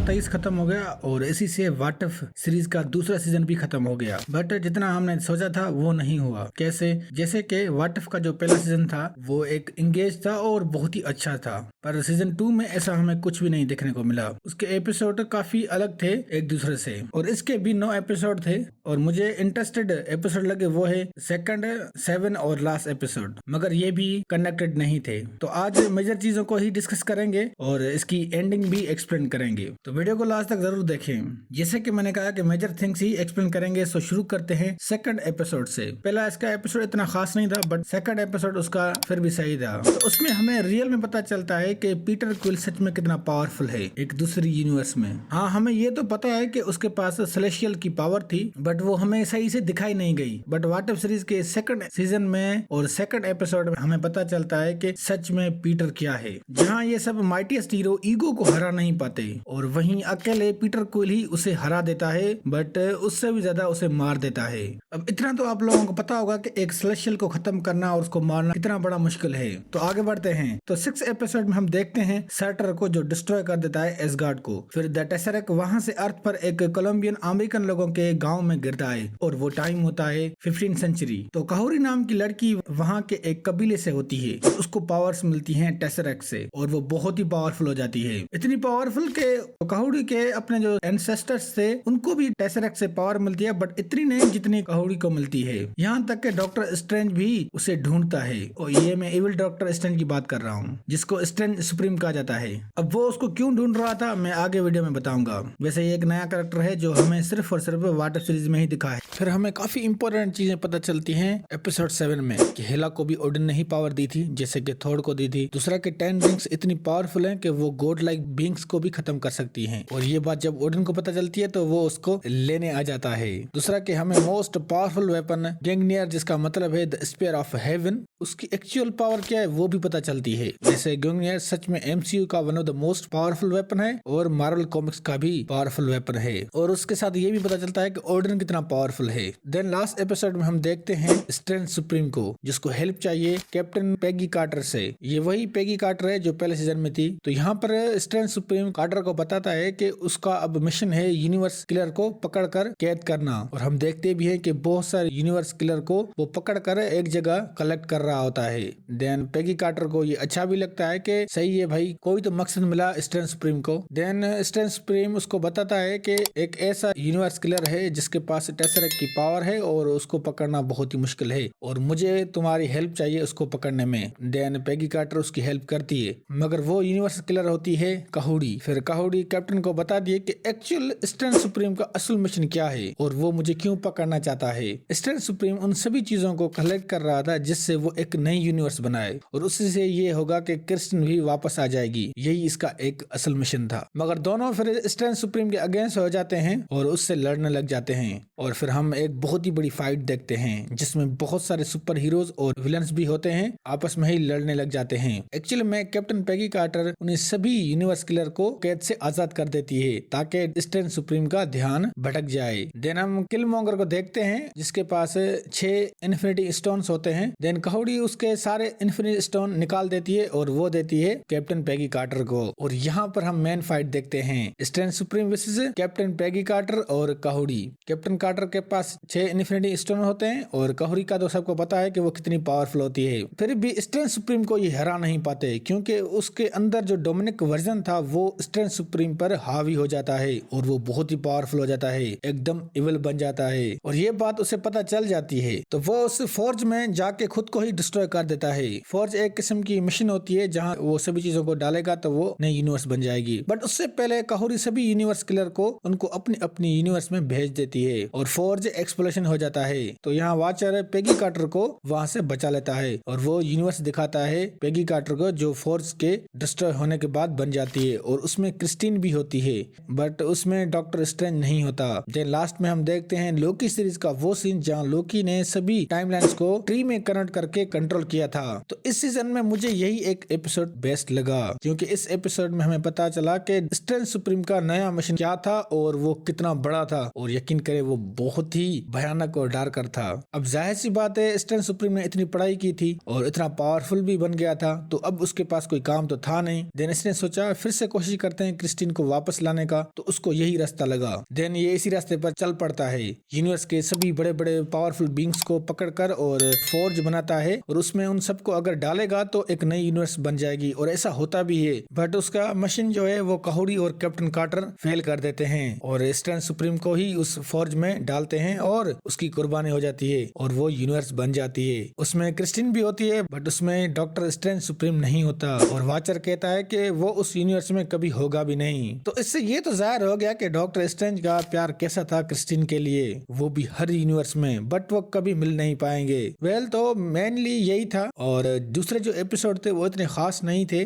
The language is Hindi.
2023 खत्म हो गया और इसी से व्हाट इफ सीरीज का दूसरा सीजन भी खत्म हो गया। बट जितना हमने सोचा था वो नहीं हुआ। कैसे? जैसे कि व्हाट इफ का जो पहला सीजन था वो एक इंगेज था और बहुत ही अच्छा था, पर सीजन 2 में ऐसा हमें कुछ भी नहीं देखने को मिला। उसके एपिसोड काफी अलग थे एक दूसरे से और इसके भी 9 एपिसोड थे और मुझे इंटरेस्टेड एपिसोड लगे वो है सेकंड, 7 और लास्ट एपिसोड, मगर ये भी कनेक्टेड नहीं थे। तो आज मेजर चीजों को ही डिस्कस करेंगे और इसकी एंडिंग भी एक्सप्लेन करेंगे, तो वीडियो को लास्ट तक जरूर देखें। जैसे कि मैंने कहा कि मेजर थिंग्स ही एक्सप्लेन करेंगे, सो शुरू करते हैं सेकंड एपिसोड से। पहला इसका एपिसोड इतना खास नहीं था, बट सेकंड एपिसोड उसका फिर भी सही था। तो उसमें हमें रियल में पता चलता है कि पीटर क्विल सच में कितना पावरफुल है एक दूसरी यूनिवर्स में। हाँ, हमें ये तो पता है कि उसके पास सेलेस्टियल की पावर थी, बट वो हमें सही से दिखाई नहीं गई। बट व्हाट इफ सीरीज के सेकंड सीजन में और सेकंड एपिसोड में हमें पता चलता है कि सच में पीटर क्या है। जहाँ ये सब माइटीएस्ट हीरो ईगो को हरा नहीं पाते और वहीं अकेले पीटर क्विल ही उसे हरा देता है, बट उससे भी ज्यादा उसे मार देता है। अब इतना तो आप लोगों को पता होगा कि एक सेलेस्टियल को खत्म करना और उसको मारना कितना बड़ा मुश्किल है। तो आगे बढ़ते हैं। तो 6 एपिसोड में हम देखते हैं सर्टर को जो डिस्ट्रॉय कर देता है एसगार्ड को। फिर द टेसरेक्ट वहां से अर्थ पर एक कोलंबियन अमेरिकन लोगों के गांव में गिरता है और वो टाइम होता है 15th सेंचुरी। तो काहुरी नाम की लड़की वहां के एक कबीले से होती है, उसको पावर्स मिलती हैं टेसरेक्ट से और वो बहुत ही पावरफुल हो जाती है। इतनी पावरफुल के काहुरी के अपने जो एंसेस्टर्स थे उनको भी टेसरेक्ट से पावर मिलती है, बट इतनी नहीं जितनी काहुरी को मिलती है। यहाँ तक के डॉक्टर स्ट्रेंज भी उसे ढूंढता है और ये मैं इविल डॉक्टर स्ट्रेंज की बात कर रहा हूँ, जिसको स्ट्रेंज सुप्रीम कहा जाता है। अब वो उसको क्यों ढूंढ रहा था मैं आगे वीडियो में बताऊंगा। वैसे ये एक नया कैरेक्टर है जो हमें सिर्फ और सिर्फ व्हाट इफ सीरीज में ही दिखा है। फिर हमें काफी इंपॉर्टेंट चीजें पता चलती हैं एपिसोड 7 में कि हेला को भी ओडिन ने ही पावर दी थी जैसे कि थोर को दी थी। दूसरा के 10 रिंग्स इतनी पावरफुल हैं कि वो गॉड लाइक बीइंग्स को भी खत्म कर सकती हैं और ये बात जब ओडिन को पता चलती है तो वो उसको लेने आ जाता है। दूसरा के हमें मोस्ट पावरफुल वेपन गेंगनियर, जिसका मतलब है द स्पीयर ऑफ हेवन, उसकी एक्चुअल पावर क्या है वो भी पता चलती है। जैसे गेंगनियर सच में एमसीयू का one of the most powerful weapon है और मार्वल कॉमिक्स का भी पावरफुल वेपन है, और उसके साथ ये भी पता चलता है कि ओडिन कितना पावरफुल है। देन लास्ट एपिसोड में हम देखते हैं स्ट्रेंज सुप्रीम को, जिसको हेल्प चाहिए कैप्टन पेगी कार्टर से। ये वही पेगी कार्टर है जो पहले सीजन में थी। तो यहाँ पर स्ट्रेंज सुप्रीम कार्टर को बताता है कि उसका अब मिशन है यूनिवर्स किलर को पकड़कर कैद करना, और हम देखते भी है कि बहुत सारे यूनिवर्स किलर को वो पकड़कर एक जगह कलेक्ट कर रहा होता है। देन पेगी कार्टर को ये अच्छा भी लगता है कि सही है भाई, कोई तो मकसद मिला स्ट्रेंज सुप्रीम को। देन स्ट्रेंज सुप्रीम उसको बताता है कि एक ऐसा यूनिवर्स किलर है जिसके पास टेसरेक्ट की पावर है और उसको पकड़ना बहुत ही मुश्किल है और मुझे तुम्हारी हेल्प चाहिए उसको पकड़ने में। देन पेगी कार्टर उसकी हेल्प करती है, मगर वो यूनिवर्स किलर होती है काहुरी। फिर काहुरी कैप्टन को बता दिए कि एक्चुअल स्ट्रेंज सुप्रीम का असल मिशन क्या है और वो मुझे क्यों पकड़ना चाहता है। स्ट्रेंज सुप्रीम उन सभी चीजों को कलेक्ट कर रहा था जिससे वो एक नई यूनिवर्स बनाए और उससे से ये होगा कि क्रिस्टन भी वापस आ जाएगी, यही इसका एक असल मिशन था। मगर दोनों फिर स्ट्रेंज सुप्रीम के अगेंस्ट हो जाते हैं और उससे लड़ने लग जाते हैं और फिर हम एक बहुत ही बड़ी फाइट देखते हैं जिसमें बहुत सारे सुपर हीरोज और विलन्स भी होते हैं, आपस में ही लड़ने लग जाते हैं। एक्चुअली में कैप्टन पेगी कार्टर उन्हें सभी यूनिवर्स किलर को कैद से आजाद कर देती है ताकि स्ट्रेंज सुप्रीम का ध्यान भटक जाए। देन हम किलमोंगर को देखते हैं जिसके पास 6 इन्फिनिटी स्टोन्स होते हैं। देन काहुरी उसके सारे इन्फिनिटी स्टोन निकाल देती है और वो देती है कैप्टन पेगी कार्टर को, और यहाँ पर हम मेन फाइट देखते हैं Strange Supreme versus Captain Peggy Carter और काहुरी। कैप्टन कार्टर के पास 6 इन्फिनिटी स्टोन होते हैं और काहुरी का तो सबको पता है कि वो कितनी पावरफुल होती है, फिर भी स्ट्रेंज सुप्रीम को ये हरा नहीं पाते क्योंकि उसके अंदर जो डोमिनिक वर्जन था वो स्ट्रेंज सुप्रीम पर हावी हो जाता है और वो बहुत ही पावरफुल हो जाता है, एकदम इविल बन जाता है और ये बात उसे पता चल जाती है। तो वो उस फोर्ज में जाके खुद को ही डिस्ट्रॉय कर देता है। फोर्ज एक किस्म की मिशन होती है जहाँ वो सभी चीजों को डालेगा तो वो नई यूनिवर्स बन जाएगी, बट उससे पहले काहुरी सभी यूनिवर्स किलर को उनको अपनी अपनी यूनिवर्स में भेज देती है और फोर्ज एक्सप्लोशन हो जाता है। तो यहाँ वाचर पेगी कार्टर को वहाँ से बचा लेता है और वो यूनिवर्स दिखाता है पेगी कार्टर को जो फोर्ज के डिस्ट्रॉय होने के बाद बन जाती है और उसमें क्रिस्टीन भी होती है, बट उसमें डॉक्टर स्ट्रेंज नहीं होता। देन लास्ट में हम देखते हैं लोकी सीरीज का वो सीन जहाँ लोकी ने सभी टाइमलाइंस को ट्री में कनेक्ट करके कंट्रोल किया था। तो इस सीजन में मुझे यही एक एपिसोड बेस्ट लगा क्योंकि इस एपिसोड में हमें पता चला कि स्ट्रेंज सुप्रीम का नया मिशन क्या था और वो कितना बड़ा था, और यकीन करें वो बहुत ही भयानक और डार्कर था। अब जाहिर सी बात है, स्टैन सुप्रीम ने इतनी पढ़ाई की थी और इतना पावरफुल भी बन गया था, तो अब उसके पास कोई काम तो था नहीं। देन इसने सोचा फिर से कोशिश करते हैं क्रिस्टीन को वापस लाने का, तो उसको यही रास्ता लगा। देन ये इसी रास्ते पर चल पड़ता है, यूनिवर्स के सभी बड़े बड़े पावरफुल बींग्स को पकड़कर और फोर्ज बनाता है, और उसमें उन सबको अगर डालेगा तो एक नई यूनिवर्स बन जाएगी, और ऐसा होता भी है। बट उसका मशीन जो है वो काहुरी और कैप्टन कार्टर फेल कर देते हैं और स्टैन सुप्रीम को ही उस फोर्ज में डालते हैं और उसकी कुर्बानी हो जाती है और वो यूनिवर्स बन जाती है। उसमें क्रिस्टीन भी होती है, बट उसमें डॉक्टर स्ट्रेंज सुप्रीम नहीं होता, और वाचर कहता है कि वो उस यूनिवर्स में कभी होगा भी नहीं। तो इससे ये तो जाहिर हो गया कि डॉक्टर स्ट्रेंज का प्यार कैसा था क्रिस्टीन के लिए, वो भी हर यूनिवर्स में, बट वो कभी मिल नहीं पाएंगे। वेल तो मेनली यही था, और दूसरे जो एपिसोड थे वो इतने खास नहीं थे,